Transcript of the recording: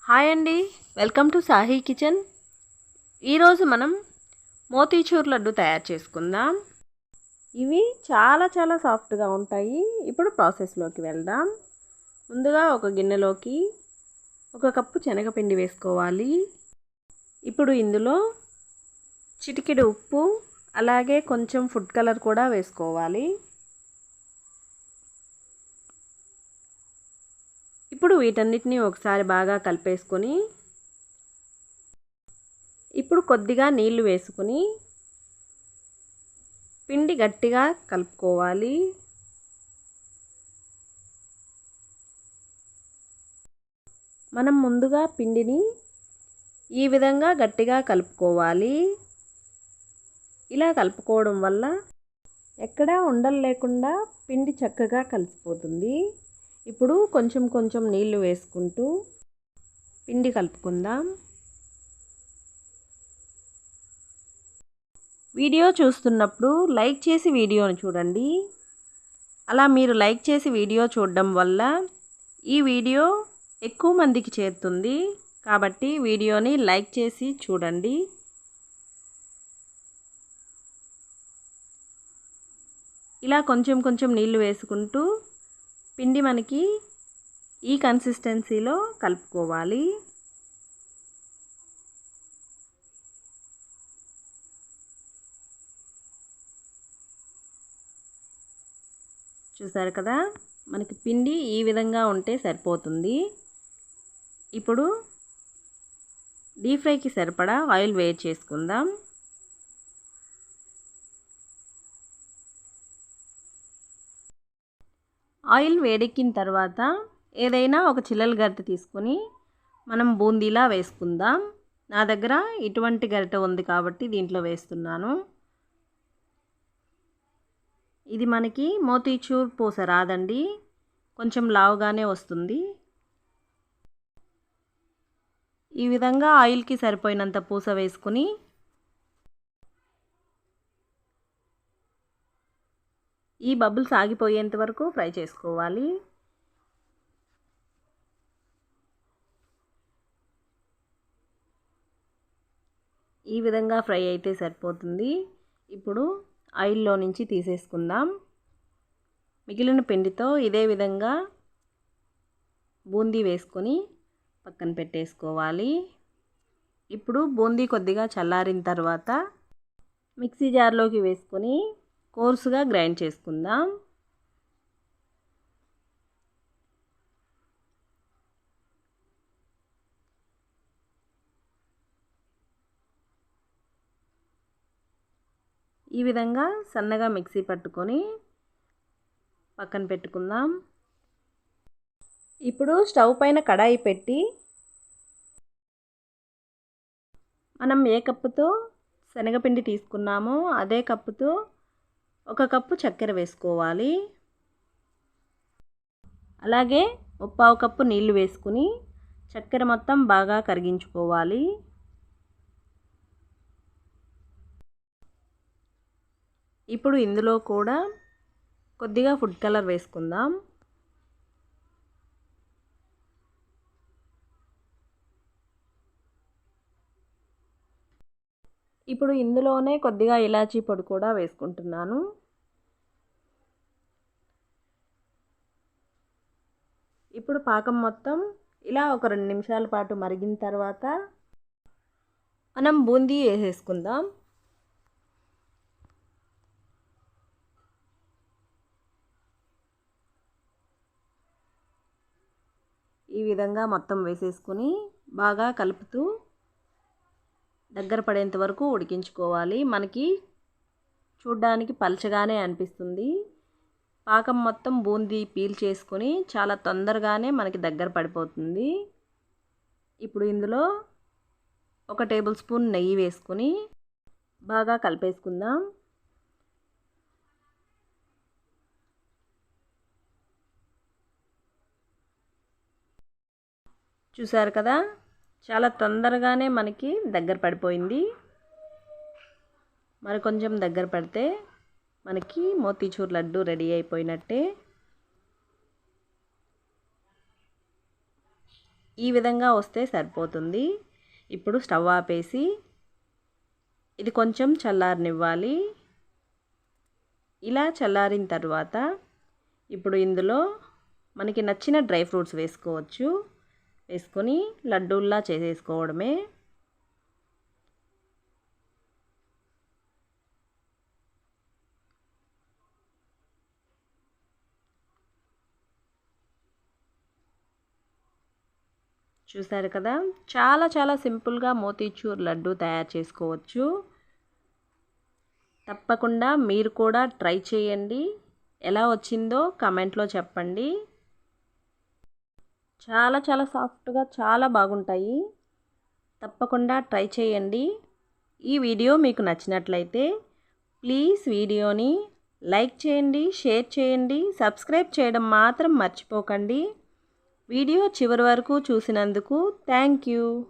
Hi అండి, welcome to Sahi kitchen. ఈరోజు మనం మోతీచూర్ లడ్డు తయారు చేసుకుందాం. ఇవి చాలా సాఫ్ట్గా ఉంటాయి. ఇప్పుడు ప్రాసెస్లోకి వెళ్దాం. ముందుగా ఒక గిన్నెలోకి 1 కప్పు శనగపిండి వేసుకోవాలి. ఇప్పుడు ఇందులో చిటికెడు ఉప్పు, అలాగే కొంచెం ఫుడ్ కలర్ కూడా వేసుకోవాలి. ఇప్పుడు వీటన్నిటిని ఒకసారి బాగా కలిపేసుకొని ఇప్పుడు కొద్దిగా నీళ్లు వేసుకొని పిండి గట్టిగా కలుపుకోవాలి. మనం ముందుగా పిండిని ఈ విధంగా గట్టిగా కలుపుకోవాలి. ఇలా కలుపుకోవడం వల్ల ఎక్కడా ఉండలు లేకుండా పిండి చక్కగా కలిసిపోతుంది. ఇప్పుడు కొంచెం నీళ్లు వేసుకుంటూ పిండి కలుపుకుందాం. వీడియో చూస్తున్నప్పుడు లైక్ చేసి వీడియోని చూడండి. అలా మీరు లైక్ చేసి వీడియో చూడడం వల్ల ఈ వీడియో ఎక్కువ మందికి చేరుతుంది. కాబట్టి వీడియోని లైక్ చేసి చూడండి. ఇలా కొంచెం నీళ్లు వేసుకుంటూ పిండి మనకి ఈ కన్సిస్టెన్సీలో కలుపుకోవాలి. చూసారు కదా, మనకి పిండి ఈ విధంగా ఉంటే సరిపోతుంది. ఇప్పుడు డీప్ ఫ్రైకి సరిపడా ఆయిల్ వేడి చేసుకుందాం. ఆయిల్ వేడెక్కిన తర్వాత ఏదైనా ఒక చిల్లల గరిటె తీసుకొని మనం బూందీలా వేసుకుందాం. నా దగ్గర ఇటువంటి గరిటె ఉంది కాబట్టి దీంట్లో వేస్తున్నాను. ఇది మనకి మోతీచూర్ పూస రాదండి, కొంచెం లావుగానే వస్తుంది. ఈ విధంగా ఆయిల్కి సరిపోయినంత పూస వేసుకుని ఈ బబుల్స్ ఆగిపోయేంత వరకు ఫ్రై చేసుకోవాలి. ఈ విధంగా ఫ్రై అయితే సరిపోతుంది. ఇప్పుడు ఆయిల్లో నుంచి తీసేసుకుందాం. మిగిలిన పిండితో ఇదే విధంగా బూందీ వేసుకొని పక్కన పెట్టేసుకోవాలి. ఇప్పుడు బూందీ కొద్దిగా చల్లారిన తర్వాత మిక్సీ జార్లోకి వేసుకొని కోర్సుగా గ్రైండ్ చేసుకుందాం. ఈ విధంగా సన్నగా మిక్సీ పట్టుకొని పక్కన పెట్టుకుందాం. ఇప్పుడు స్టవ్ పైన కడాయి పెట్టి మనం ఏ కప్పుతో శనగపిండి తీసుకున్నామో అదే కప్పుతో 1 కప్పు చక్కెర వేసుకోవాలి. అలాగే 1/4 కప్పు నీళ్లు వేసుకుని చక్కెర మొత్తం బాగా కరిగించుకోవాలి. ఇప్పుడు ఇందులో కూడా కొద్దిగా ఫుడ్ కలర్ వేసుకుందాం. ఇప్పుడు ఇందులోనే కొద్దిగా ఇలాచీ పొడి కూడా వేసుకుంటున్నాను. ఇప్పుడు పాకం మొత్తం ఇలా ఒక 2 నిమిషాల పాటు మరిగిన తర్వాత మనం బూందీ వేసేసుకుందాం. ఈ విధంగా మొత్తం వేసేసుకుని బాగా కలుపుతూ దగ్గర పడేంత వరకు ఉడికించుకోవాలి. మనకి చూడ్డానికి పల్చగానే అనిపిస్తుంది. పాకం మొత్తం బూందీ పీల్ చేసుకొని చాలా తొందరగానే మనకి దగ్గర పడిపోతుంది. ఇప్పుడు ఇందులో 1 టేబుల్ స్పూన్ నెయ్యి వేసుకొని బాగా కలిపేసుకుందాం. చూసారు కదా, చాలా తొందరగానే మనకి దగ్గర పడిపోయింది. మరి కొంచెం దగ్గర పడితే మనకి మోతీచూర్ లడ్డు రెడీ అయిపోయినట్టే. ఈ విధంగా వస్తే సరిపోతుంది. ఇప్పుడు స్టవ్ ఆపేసి ఇది కొంచెం చల్లారనివ్వాలి. ఇలా చల్లారిన తర్వాత ఇప్పుడు ఇందులో మనకి నచ్చిన డ్రై ఫ్రూట్స్ వేసుకోవచ్చు. వేసుకొని లడ్డూల్లా చేసేసుకోవడమే. చూసారు కదా, చాలా చాలా సింపుల్గా మోతీచూర్ లడ్డు తయారు చేసుకోవచ్చు. తప్పకుండా మీరు కూడా ట్రై చేయండి. ఎలా వచ్చిందో కామెంట్లో చెప్పండి. చాలా చాలా సాఫ్ట్గా చాలా బాగుంటాయి. తప్పకుండా ట్రై చేయండి. ఈ వీడియో మీకు నచ్చినట్లయితే ప్లీజ్ వీడియోని లైక్ చేయండి, షేర్ చేయండి, సబ్స్క్రైబ్ చేయడం మాత్రం మర్చిపోకండి. వీడియో చివరి వరకు చూసినందుకు థ్యాంక్ యూ.